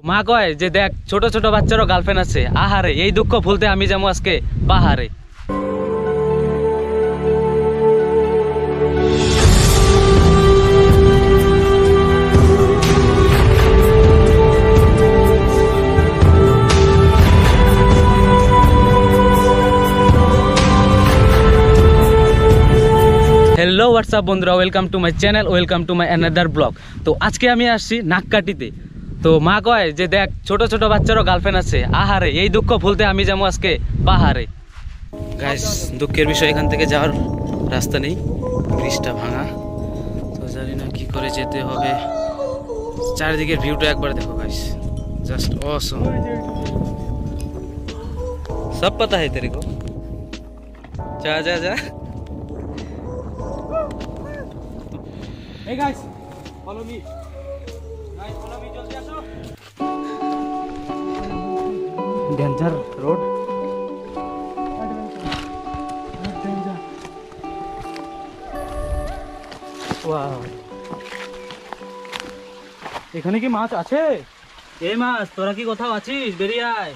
মা কয় যে দেখ ছোট ছোট বাচ্চারও গার্লফ্রেন্ড আছে, আহারে এই দুঃখ ভুলতে আমি যাবো আজকে পাহাড়ে। হ্যালো হোয়াটসঅ্যাপ বন্ধুরা, welcome to my channel, welcome to my another blog. তো আজকে আমি আসছি নাককাটিতে। তো মা কয় যে দেখ ছোট ছোট বাচ্চারও গার্লফ্রেন্ড আছে, আহারে এই দুঃখ ভুলতে আমি যাবো আজকে পাহাড়ে। গাইস, দুঃখের বিষয় এখান থেকে যাওয়ার রাস্তা নেই, ব্রিজটা ভাঙা। তো জানি না কি করে যেতে হবে। চারিদিকের ভিউটা একবার দেখো গাইস, জাস্ট অসম। সব পতা है तेरे को, जा जा जा। Hey guys, follow me. Guys, follow me, जल्दी आसो। Danger road. Wow. এখানে কি মাছ আছে? এই মাছ, তোরা কি কোথাও আছিস? বেরিয়ে আয়।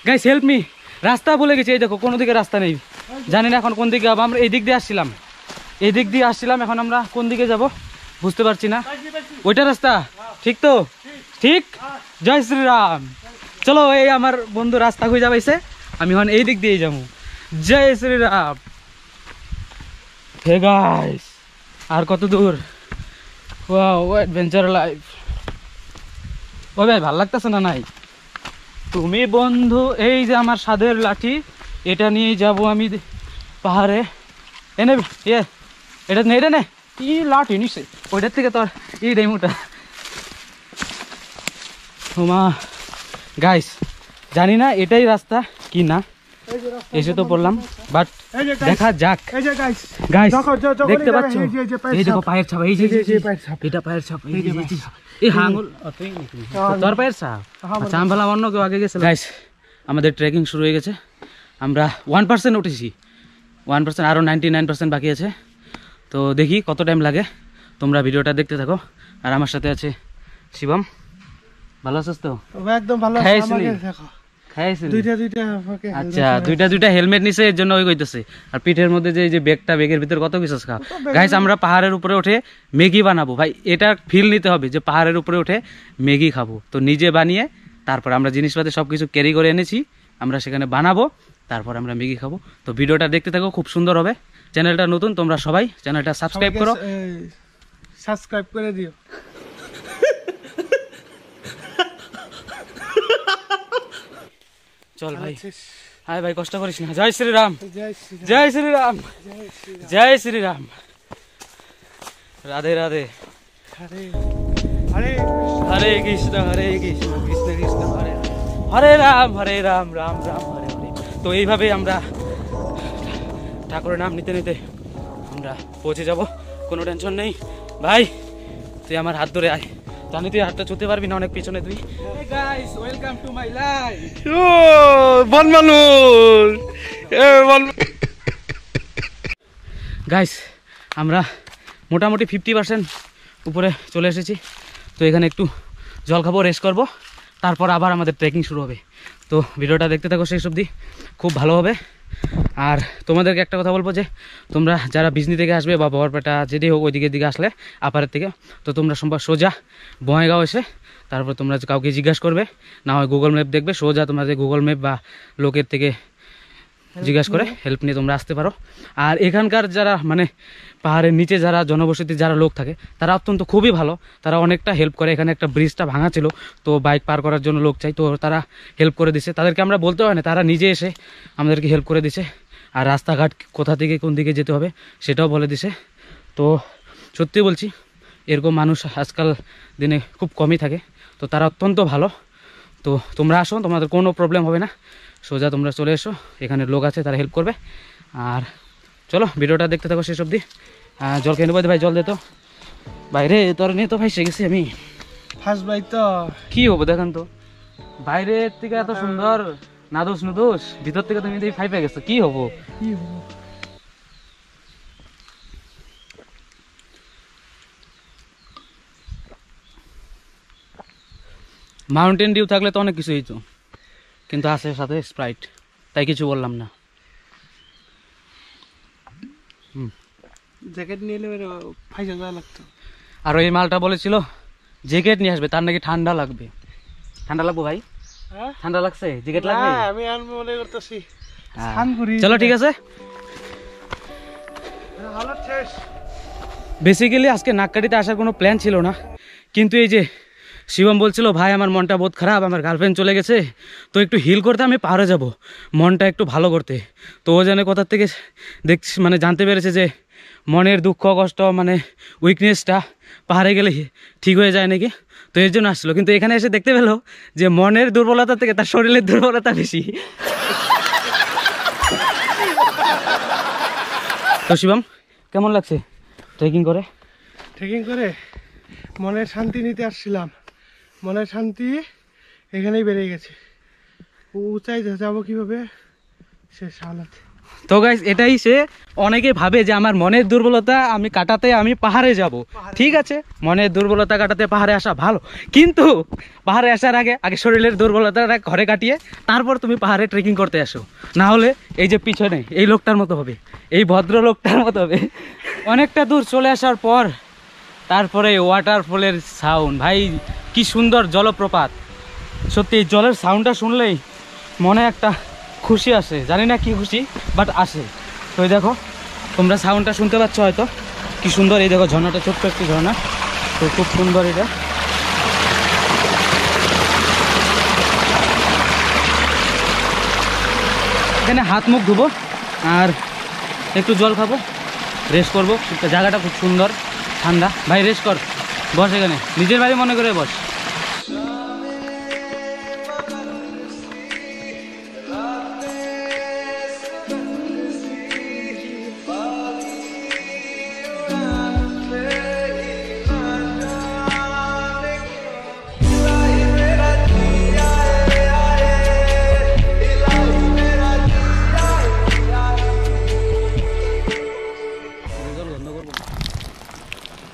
গাইস হেল্প মি, রাস্তা ভুলে গেছি। এই দেখো কোনো দিকে রাস্তা নেই, জানি না এখন কোন দিকে যাবো। আমরা এই দিক দিয়ে আসছিলাম, এখন আমরা কোন দিকে যাব বুঝতে পারছি না। ওইটা রাস্তা ঠিক তো? ঠিক। জয় শ্রীরাম। চলো, এই আমার বন্ধু রাস্তা খুঁজে পাইছে, আমি এখন এই দিক দিয়েই যাবো। জয় শ্রীরাম। হে গাইস, আর কত দূর? Wow, adventure life. ও ভাই, ভাল লাগতেছে না? নাই তুমি বন্ধু, এই যে আমার সাধের লাঠি, এটা নিয়ে যাব আমি পাহাড়ে। এনে এটা নেই রে, নে ই লাঠি নিছে ওইটার থেকে তোর ই রেমুটা। ওমা গাইস, জানি না এটাই রাস্তা কি না, এসে তো পড়লাম, বাট দেখা যাক। গাইস দেখতে পাচ্ছ, এই দেখো পায়ের ছাপ, এই যে এটা পায়ের ছাপ, এই হাঙ্গুল তোর পায়ের ছাপ। আচ্ছা, আমি ভাবলাম অন্য কেউ আগে গেছে। গাইস, আমাদের ট্রেকিং শুরু হয়ে গেছে। আমরা 1% উঠেছি, 1%, আরও 99% বাকি আছে। তো দেখি কত টাইম লাগে, তোমরা ভিডিওটা দেখতে থাকো। আর আমার সাথে আছে শিবম। ভালো আছিস তো? একদম ভালো। আচ্ছা, দুইটা হেলমেট নিছে, এর জন্য ওই কইতেছে। আর পিঠের মধ্যে যে ব্যাগটা, ব্যাগের ভিতরে কত কিছু খা। গাইস, আমরা পাহাড়ের উপরে উঠে ম্যাগি বানাবো। ভাই, এটা ফিল নিতে হবে যে পাহাড়ের উপরে উঠে ম্যাগি খাবো। তো নিজে বানিয়ে তারপর আমরা জিনিসপাতি সবকিছু ক্যারি করে এনেছি, আমরা সেখানে বানাবো, তারপর আমরা ম্যাগি খাবো। তো ভিডিওটা দেখতে থাকো, খুব সুন্দর হবে। চ্যানেলটা নতুন, তোমরা সবাই চ্যানেলটা সাবস্ক্রাইব করো, সাবস্ক্রাইব করে দিও। চল ভাই, হাই ভাই, কষ্ট করিস না। জয় শ্রীরাম, জয় শ্রীরাম, জয় শ্রীরাম। রাধে রাধে। হরে কৃষ্ণ, হরে কৃষ্ণ, কৃষ্ণ কৃষ্ণ হরে হরে, হরে রাম, রাম রাম হরে হরে। তো এইভাবে আমরা ঠাকুরের নাম নিতে নিতে আমরা পৌঁছে যাব, কোনো টেনশন নেই। ভাই, তুই আমার হাত ধরে আয়, জানি তুই হাতটা ছুতে পারবি না, অনেক পিছনে তুই। Guys, welcome to my life. ও বন মানুষ। গাইস, আমরা মোটামুটি 50% উপরে চলে এসেছি। তো এখানে একটু জল খাবো, রেস্ট করবো, তারপর আবার আমাদের ট্রেকিং শুরু হবে। তো ভিডিওটা দেখতে থাকো শেষ অবধি, খুব ভালো হবে। আর তোমাদেরকে একটা কথা বলবো যে তোমরা যারা বিজনি থেকে আসবে বা বরপেটা যেটি হোক, ওই দিকে আসলে আপারের থেকে, তো তোমরা সোজা বঙ্গাইগাঁও এসে তারপর তোমরা কাউকে জিজ্ঞাসা করবে, না হয় গুগল ম্যাপ দেখবে, সোজা তোমাদের গুগল ম্যাপ বা লোকের থেকে জিজ্ঞাসা করে হেল্প নিয়ে তোমরা আসতে পারো। আর এখানকার যারা মানে পাহাড়ের নিচে যারা জনবসতি যারা লোক থাকে, তারা অত্যন্ত খুবই ভালো, তারা অনেকটা হেল্প করে। এখানে একটা ব্রিজটা ভাঙা ছিল, তো বাইক পার করার জন্য লোক চাই, তো তারা হেল্প করে দিছে। তাদেরকে আমরা বলতে হয় না, তারা নিজে এসে আমাদেরকে হেল্প করে দিছে। আর রাস্তাঘাট কোথা থেকে কোন দিকে যেতে হবে সেটাও বলে দিছে। তো সত্যি বলছি, এরকম মানুষ আজকাল দিনে খুব কমই থাকে, তো তারা অত্যন্ত ভালো। তো তোমরা আসো, তোমাদের কোনো প্রবলেম হবে না, সোজা তোমরা চলে এসো, এখানে লোক আছে, তারা হেল্প করবে। আর চলো ভিডিওটা দেখতে থাকো শেষ অবধি। জল খেয়ে নেবো ভাই, জল দে তো। বাইরে তোর নিয়ে তো ভাই শিখেছি আমি। ফার্স্ট ভাই তো কি হবো দেখেন তো, বাইরের থেকে এত সুন্দর নাদোস নুদোস, ভিতর থেকে তুমি ফাইভে গেছো, কি হবো? মাউন্টেন ডিউ থাকলে তো অনেক কিছু হইতো, কিন্তু আছে সাথে স্প্রাইট, তাই কিছু বললাম না। জ্যাকেট নিয়ে এলে ফাইসা যাওয়া লাগতো। আর ওই মালটা বলেছিল জ্যাকেট নিয়ে আসবে, তার নাকি ঠান্ডা লাগবে। ঠান্ডা লাগবো ভাই? হ্যাঁ? ঠান্ডা লাগছে? জ্যাকেট লাগবে? হ্যাঁ, আমি আর মনে করতেছি হ্যাঁ। স্নান করি। চলো ঠিক আছে। হালত শেষ। বেসিক্যালি আজকে নাককাটিতে আসার কোনো প্ল্যান ছিল না, কিন্তু এই যে শিবম বলছিল ভাই আমার মনটা বহুত খারাপ, আমার গার্লফ্রেন্ড চলে গেছে, তো একটু হিল করতে আমি পাহাড়ে যাব, মনটা একটু ভালো করতে। তো ও যেন কোথার থেকে দেখছি মানে জানতে পেরেছে যে মনের দুঃখ কষ্ট মানে উইকনেসটা পাহাড়ে গেলে ঠিক হয়ে যায় নাকি, তো এর জন্য আসলো। কিন্তু এখানে এসে দেখতে পেলো যে মনের দুর্বলতা থেকে তার শরীরের দুর্বলতা বেশি। তো শিবম কেমন লাগছে ট্রেকিং করে? ট্রেকিং করে মনের শান্তি নিতে আসছিলাম, মনের শান্তি এখানেই বেড়ে গেছে। উঁচাই যাবো কিভাবে সে হালত। তো গাইস এটাই সে অনেকে ভাবে যে আমার মনের দুর্বলতা আমি কাটাতে আমি পাহাড়ে যাব, ঠিক আছে মনের দুর্বলতা কাটাতে পাহাড়ে আসা ভালো, কিন্তু পাহাড়ে আসার আগে আগে শরীরের দুর্বলতাটা ঘরে কাটিয়ে তারপর তুমি পাহাড়ে ট্রেকিং করতে আসো, না হলে এই যে পিছনে এই লোকটার মতো হবে, এই ভদ্র লোকটার মতো হবে। অনেকটা দূর চলে আসার পর তারপরে ওয়াটারফলের সাউন্ড, ভাই কি সুন্দর জলপ্রপাত, সত্যি এই জলের সাউন্ডটা শুনলেই মনে একটা খুশি আসে, জানি না কি খুশি বাট আসে। তো এই দেখো তোমরা সাউন্ডটা শুনতে পাচ্ছ হয়তো, কি সুন্দর। এই দেখো ঝর্ণাটা, ছোট্ট একটি ঝর্ণা, তো খুব সুন্দর এটা। এখানে হাত মুখ ধুবো আর একটু জল খাবো, রেস্ট করবো। জায়গাটা খুব সুন্দর, ঠান্ডা। ভাই রেস্ট কর, বস এখানে, নিজের বাড়ি মনে করে বস।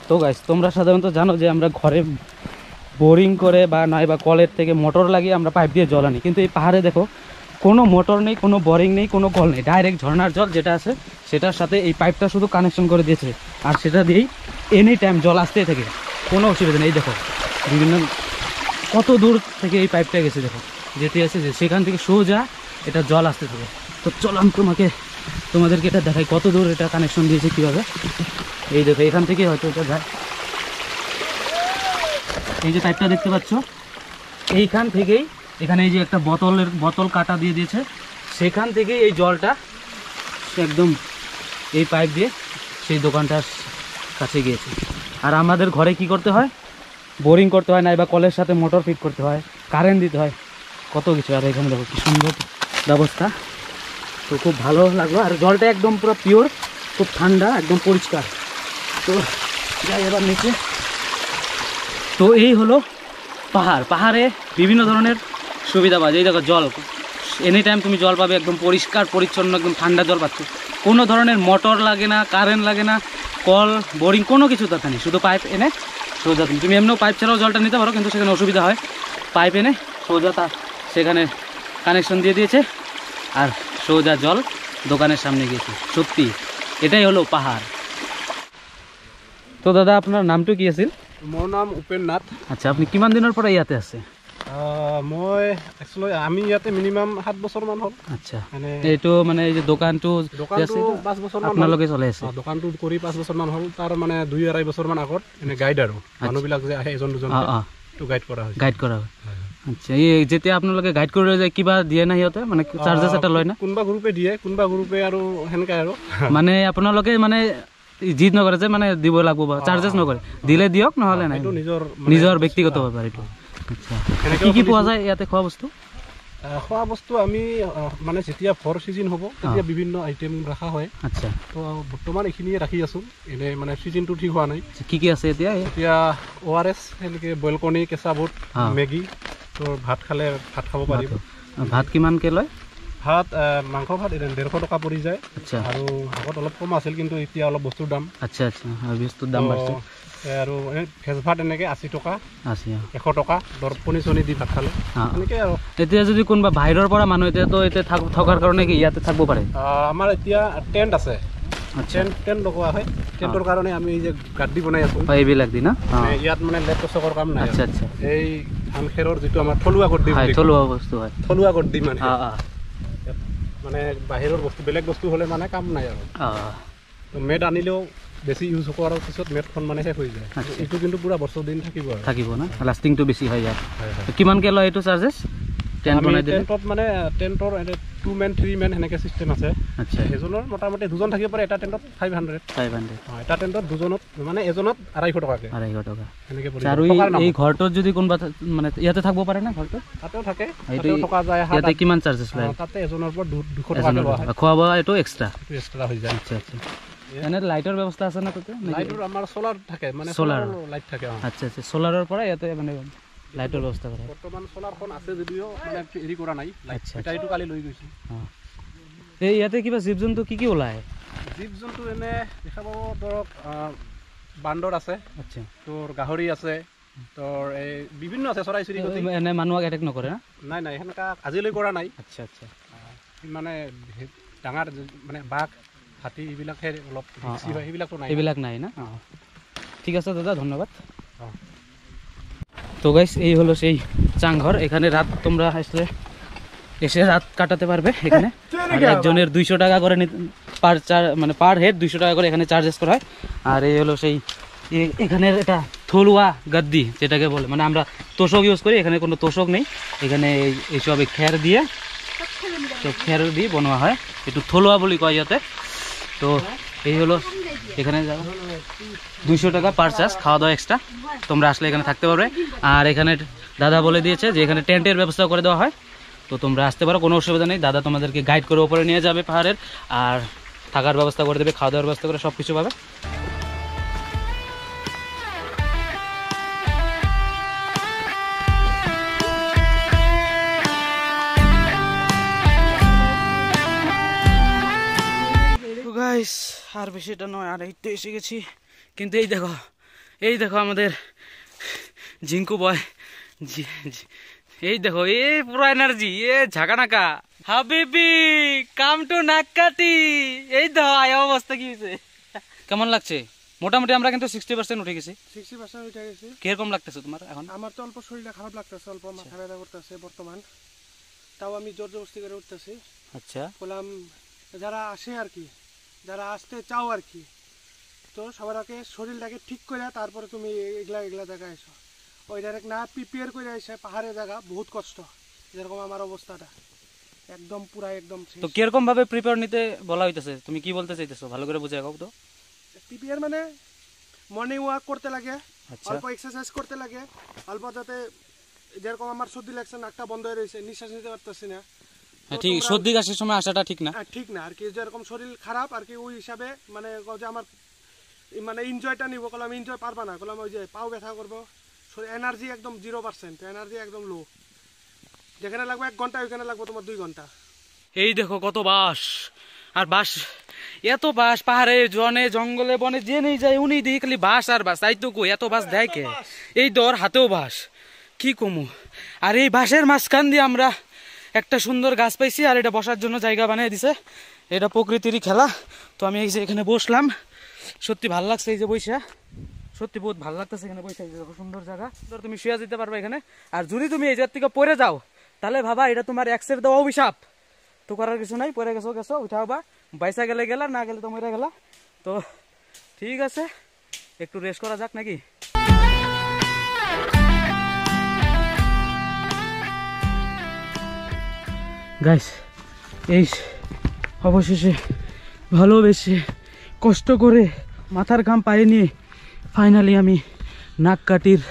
তো গাইস তোমরা সাধারণত জানো যে আমরা ঘরে বোরিং করে বা নয় বা কলের থেকে মোটর লাগিয়ে আমরা পাইপ দিয়ে জল আনি, কিন্তু এই পাহাড়ে দেখো কোনো মোটর নেই, কোনো বোরিং নেই, কোনো কল নেই, ডাইরেক্ট ঝর্ণার জল যেটা আছে সেটার সাথে এই পাইপটা শুধু কানেকশন করে দিয়েছে, আর সেটা দিয়েই এনি টাইম জল আসতেই থাকে, কোনো অসুবিধা নেই। এই দেখো বিভিন্ন কত দূর থেকে এই পাইপটা গেছে, দেখো যেতে আছে যে সেখান থেকে সোজা এটা জল আসতে থাকে। তো চলো আমি তোমাদেরকে এটা দেখাই কত দূর এটা কানেকশন দিয়েছে কীভাবে। এই দেখো এখান থেকে হয়তো এটা যায়, এই যে পাইপটা দেখতে পাচ্ছ এইখান থেকেই, এখানে এই যে একটা বোতল কাটা দিয়ে দিয়েছে, সেখান থেকেই এই জলটা একদম এই পাইপ দিয়ে সেই দোকানটার কাছে গিয়েছে। আর আমাদের ঘরে কি করতে হয়, বোরিং করতে হয় না, বা কলের সাথে মোটর ফিট করতে হয়, কারেন্ট দিতে হয়, কত কিছু। আর এখানে দেখো কি সুন্দর ব্যবস্থা, তো খুব ভালো লাগলো। আর জলটা একদম পুরো পিওর, খুব ঠান্ডা, একদম পরিষ্কার। তো যাই এবার নিচে। তো এই হলো পাহাড়, পাহাড়ে বিভিন্ন ধরনের সুবিধা পাওয়া যায়। এই দেখো জল, এনি টাইম তুমি জল পাবে, একদম পরিষ্কার পরিচ্ছন্ন, একদম ঠান্ডা জল পাচ্ছ, কোনো ধরনের মোটর লাগে না, কারেন্ট লাগে না, কল বোরিং কোনো কিছু দরকার নেই, শুধু পাইপ এনে সোজা তুমি এমনিও পাইপ ছাড়াও জলটা নিতে পারো, কিন্তু সেখানে অসুবিধা হয়। পাইপ এনে সোজা সেখানে কানেকশন দিয়ে দিয়েছে, আর সোজা জল দোকানের সামনে গিয়েছে। সত্যি এটাই হলো পাহাড়। তো দাদা আপনার নামটো কি আছিল? মোৰ নাম উপেন নাথ। আচ্ছা, আপনি কিমান দিনৰ পৰা ইয়াতে আছে? মই একচুৱেলি আমি ইয়াতে মিনিমাম 7 বছৰমান হ'ল। আচ্ছা, মানে এইটো মানে এই যে দোকানটো 5 বছৰমান আপোনালোকে চলাই আছে? দোকানটো কৰি 5 বছৰমান হ'ল। তাৰ মানে 2-2.5 বছৰমান আগত এনে গাইড আৰু মানুহবিলাক যে আহে এজন দুজন গাইড কৰা হৈছে। গাইড কৰা হয়। আচ্ছা, এই যেতিয়া আপোনালোকে গাইড কৰিবলৈ যায় কিবা দিয়ে না সিহঁতে, মানে চাৰ্জেছ এটা লয় না? কোনোবা গ্ৰুপে দিয়ে, কোনোবা গ্ৰুপে আৰু সেনেকৈ আৰু মানে আপোনালোকে মানে জিদ নকৰে যে মানে দিব লাগিব বা চাৰ্জেছ নকৰে, দিলে দিয়ক নহ'লে নাই, নিজৰ ব্যক্তিগত ব্যাপাৰ এইটো। আচ্ছা, কি কি পোৱা যায় ইয়াতে খোৱা বস্তু? খোৱা বস্তু আমি মানে যেতিয়া ফৰ চিজন হ'ব তেতিয়া বিভিন্ন আইটেম ৰখা হয়। আচ্ছা, তো বৰ্তমান এইখিনিয়ে ৰাখি আছোঁ, এনে মানে চিজনটো ঠিক হোৱা নাই। কি কি আছে এতিয়া? এতিয়া ORS, সেনেকৈ বইল কণী, কেঁচা বুট, মেগী, তো ভাত খালে ভাত খাব পাৰিব। ভাত কিমানকৈ লয়? ভাত মাংস ভাত 150 টকা পৰি যায়। আচ্ছা, আৰু আগত অলপ কম আছিল, কিন্তু এতিয়া অলপ বস্তুৰ দাম। আচ্ছা আচ্ছা, বস্তুৰ দাম বাঢ়িছে। আৰু ভেজ ভাত এনেকৈ 80 টকা আছে 100 টকা ধৰ পনী চনি দি ভাত খালে এনেকৈ আৰু। এতিয়া যদি কোনোবা বাহিৰৰ পৰা মানুহ এতিয়াতো এতিয়া থকাৰ কাৰণে কি ইয়াতে থাকিব পাৰে? আমাৰ এতিয়া টেণ্ট আছে, টেণ্ট লগোৱা হয়। টেণ্টৰ কাৰণে আমি এই যে গাদ্দি বনাই আছোঁ এইবিলাক দি না ইয়াত মানে লেপটপৰ কাম নাই। আচ্ছা আচ্ছা, এই ধান খেৰৰ যিটো আমাৰ থলুৱা গদ্দি, থলুৱা বস্তু হয়, থলুৱা গদ্দি মানে বাহিৰৰ বস্তু বেলেগ বস্তু হ'লে মানে কাম নাই আৰু। মেট আনিলেও বেছি ইউজ কৰাৰ পিছত মেটখন মানে শেষ হৈ যায়। এইটো কিন্তু পুৰা বছৰ দিন থাকিব না, লাষ্টিংটো বেছি হয় ইয়াত। কিমানকৈ লয় এইটো চাৰ্জেছ? টেণ্টত মানে টেণ্টৰ 2 মেন 3 মেন সেনেকৈ চিষ্টেম আছে। আচ্ছা, এজনৰ মোটামুটি 2জন থাকিব পাৰে এটা টেণ্টত 500। এটা টেণ্টত 2জনত মানে এজনত 250 টকাকৈ। 250 টকা সেনেকৈ পৰে। আৰু এই ঘৰটোত যদি কোনোবা মানে ইয়াতে থাকিব পাৰে না? ঘৰটো তাতেও থাকে, তাতেও থকা যায়। ইয়াতে কিমান চাৰ্জেছ লয়? তাতে এজনৰ পৰা 200 টকা লোৱা হয়। খোৱা বোৱা এইটো এক্সট্ৰা হৈ যায়। আচ্ছা আচ্ছা, এনে লাইটৰ ব্যৱস্থা আছে না তাতে? লাইটৰ আমাৰ সোলাৰ থাকে, মানে সোলাৰ লাইট থাকে। আচ্ছা আচ্ছা, সোলাৰৰ পৰা ইয়াতে মানে লাইটৰ ব্যৱস্থা কৰা। বৰ্তমান সোলাৰখন আছে যদিও মানে হেৰি কৰা নাই, বেটাৰীটো কালি লৈ গৈছে। এই ইয়াতে কিবা জীৱ জন্তু কি ওলায়? জীৱ জন্তু এনে দেখা পাব, ধৰক বান্দৰ আছে, আচ্ছা, তোৰ গাহৰি আছে, তোৰ এই বিভিন্ন আছে, চৰাই চিৰিকটি। এনে মানুহক এটেক নকৰে না? নাই সেনেকা আজিলৈ কৰা নাই। আচ্ছা আচ্ছা, মানে ডাঙৰ মানে বাঘ হাতী এইবিলাকহে অলপ সেইবিলাকতো নাই, এইবিলাক নাই না? ঠিক আছে দাদা, ধন্যবাদ। তো গাইস, এই হলো সেই চাংঘর। এখানে রাত তোমরা এসে রাত কাটাতে পারবে এখানে। একজনের 200 টাকা করে মানে পার হেড 200 টাকা করে এখানে চার্জেস করা হয়। আর এই হলো সেই এখানের এটা থলুয়া গাদ্দি যেটাকে বলে, মানে আমরা তোষক ইউজ করি, এখানে কোনো তোষক নেই। এখানে এইসব খের দিয়ে বনোয়া হয়, একটু থলুয়া বলি কয় যাতে। তো এই হলো এখানে 200 টাকা পার চার্জ, খাওয়া দাওয়া এক্সট্রা। তোমরা আসলে এখানে থাকতে পারবে। আর এখানে দাদা বলে দিয়েছে যে এখানে টেন্টের ব্যবস্থা করে দেওয়া হয়, তো তোমরা আসতে পারো, কোনো অসুবিধা নেই। দাদা তোমাদেরকে গাইড করে ওপরে নিয়ে যাবে পাহাড়ের, আর থাকার ব্যবস্থা করে দেবে, খাওয়া দাওয়ার ব্যবস্থা করে সব কিছু পাবে। গাইস, আর বেশিটা নয়, আর এই তো এসে গেছি। কিন্তু এই দেখো আমাদের জিঙ্কু বয়, এই দেখো এ পুরো এনার্জি, এ ঝাঁকানাকা হাবিবি কাম টু নাককাটি। এই দেখো আয় অবস্থা কি হয়েছে, কেমন লাগছে? মোটামুটি আমরা কিন্তু 60% উঠে গেছি। 60% উঠে গেছি। কিরকম লাগতেছে তোমার এখন? আমার তো অল্প শরীরটা খারাপ লাগতেছে, অল্প মাথা ব্যথা করতেছে বর্তমান, তাও আমি জোর জবরদস্তি করে উঠতেছি। আচ্ছা, বললাম যারা আসে আর কি, যারা আসতে চাও আর কি, তো সবার আগে শরীরটাকে ঠিক করে তারপরে তুমি এগুলা জায়গায় এসো। ওই ডাইরেক্ট না প্রিপেয়ার করে এসে পাহাড়ের জায়গা বহুত কষ্ট, যেরকম আমার অবস্থাটা একদম পুরা একদম। তো কিরকম ভাবে প্রিপেয়ার নিতে বলা হইতেছে, তুমি কি বলতে চাইতেছো ভালো করে বুঝে দাও তো। প্রিপেয়ার মানে মর্নিং ওয়াক করতে লাগে, অল্প এক্সারসাইজ করতে লাগে, অল্প, যাতে যেরকম আমার সর্দি লাগছে, নাকটা বন্ধ হয়ে রয়েছে, নিঃশ্বাস নিতে পারতেছি না। ঠিক, সর্দি কাশির সময় আসাটা ঠিক না, ঠিক না আর কি। যেরকম শরীর খারাপ আর কি, ওই হিসাবে মানে যে আমার মানে এনজয়টা নিব, কলাম এনজয় পারবা না, কলাম ওই যে পাও ব্যথা করবো, এনার্জি একদম 0%, এনার্জি একদম লো। যেখানে লাগবে 1 ঘন্টা, ওইখানে লাগবে তোমার 2 ঘন্টা। এই দেখো কত বাস, আর বাস, এত বাস পাহাড়ে জনে জঙ্গলে বনে যে নেই যায় উনি দিই খালি বাস আর বাস। তাই তো কই এত বাস দেয় কে? এই দর হাতেও বাস, কি কমু। আর এই বাসের মাঝখান দিয়ে আমরা একটা সুন্দর গাছ পাইছি, আর এটা বসার জন্য জায়গা বানিয়ে দিছে। এটা প্রকৃতিরই খেলা। তো আমি এই যে এখানে বসলাম, সত্যি ভালো লাগছে এই যে বৈশা, সত্যি বহুত ভালো লাগতেছে এখানে বৈশা। সুন্দর জায়গা, তুমি শুয়ে যেতে পারবে এখানে। আর যদি তুমি এই জায়গা থেকে পড়ে যাও, তাহলে ভাবা এটা তোমার এক্সের দেওয়া অভিশাপ। তো করার কিছু নাই, পরে গেছো উঠাও, বা বাইসা গেলে গেলা, না গেলে তো মরে গেলা। তো ঠিক আছে, একটু রেস্ট করা যাক নাকি। গাইস, এই অবশেষে ভালোবেসে কষ্ট করে মাথার ঘাম পায়ে নিয়ে ফাইনালি আমি নাককাটির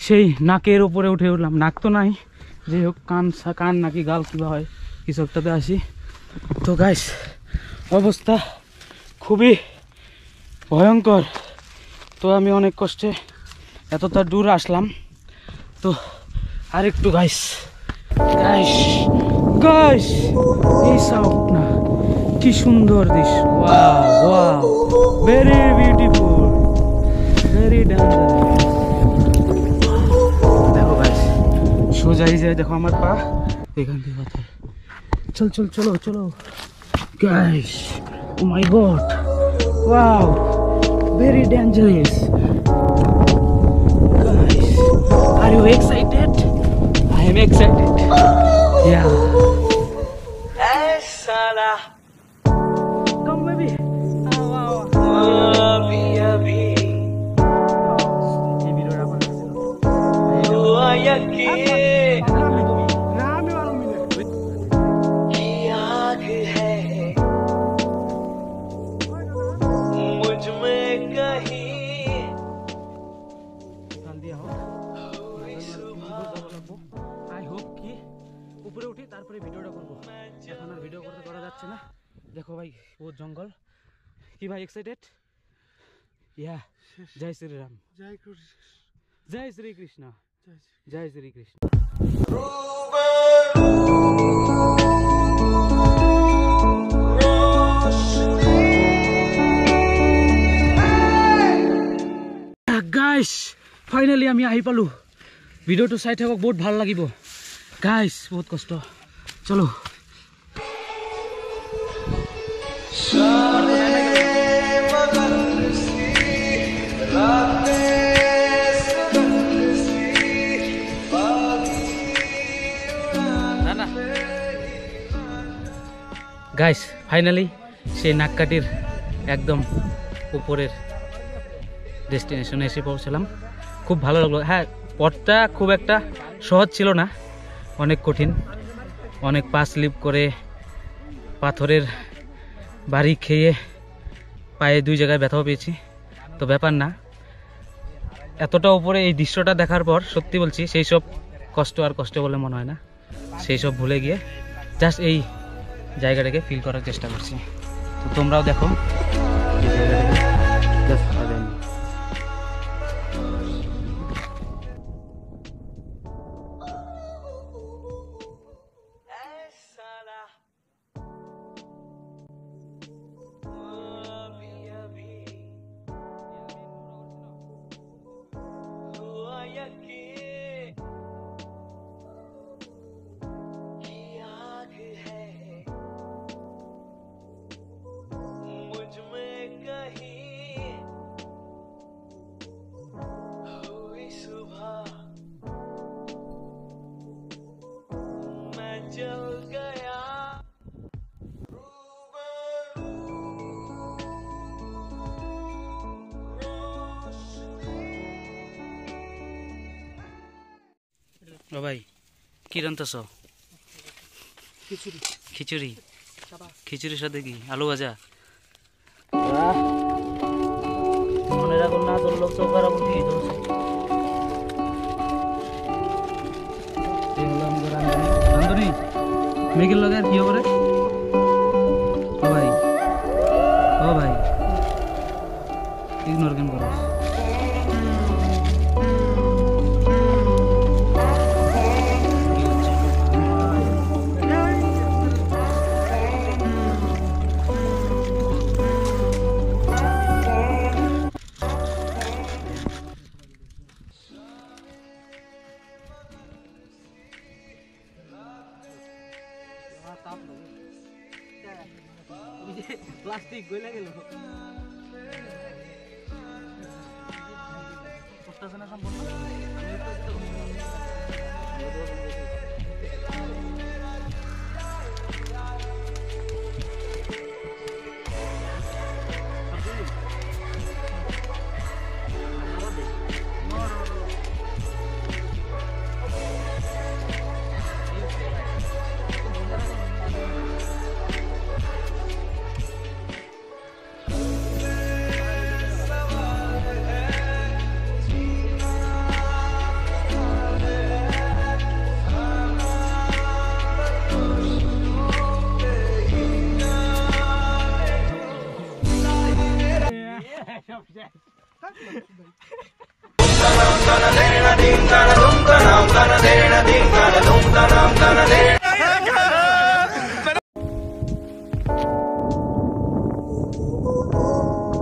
সেই নাকের উপরে উঠে উঠলাম। নাক তো নাই, যাই হোক কান নাকি গাল কিবা হয় কিছু একটাতে আসি। তো গাইস, অবস্থা খুবই ভয়ঙ্কর। তো আমি অনেক কষ্টে এতটা দূর আসলাম। তো আরেকটু গাইস এই সাউন্ড না, কি সুন্দর দৃশ্য, wow wow, very beautiful, very very dangerous. देखो guys, সোজা ही যায় দেখো আমার পা এখান থেকে পাথর। চল চল চলো চলো guys, oh my god, wow, very dangerous guys. Are you excited? I am excited. Yeah. Hey sala, come baby. Wow. Abhi abhi. ये वीडियो डाल सकते हो। आया के देखो भाई वो जंगल कि भाई एक्साइटेड या जय श्री राम जय कृष्ण जय श्री कृष्ण जय श्री कृष्ण गाइस फाइनली আমি আহি পালো ভিডিওটো চাই থাকক বহুত ভাল লাগিব গাইস বহুত কষ্ট চলো গাইস ফাইনালি সেই নাককাটির একদম উপরের ডেস্টিনেশনে এসে পৌঁছলাম খুব ভালো লাগলো হ্যাঁ পথটা খুব একটা সহজ ছিল না অনেক কঠিন অনেক পা স্লিপ করে পাথরের বাড়ি খেয়ে পায়ে দুই জায়গায় ব্যথাও পেয়েছি তো ব্যাপার না এতটা উপরে এই দৃশ্যটা দেখার পর সত্যি বলছি সেই সব কষ্ট আর কষ্ট বলে মনে হয় না সেই সব ভুলে গিয়ে জাস্ট এই জায়গাটাকে ফিল করার চেষ্টা করছি তো তোমরাও দেখো এই জায়গাটাকে জাস্ট ও ভাই কি রান্তাছ খিচুড়ি খিচুড়ি খিচুড়ির সাথে কি আলু ভাজা মনে রাখুন না তোর লোক চৌকার আগুন দিয়ে ধরছে রান্ধনি মেঘের লগে আর কি হবে ও ভাই ইগনোর কেন করো প্লাস্টিক গইলা গেল করতেছে না সম্পূর্ণ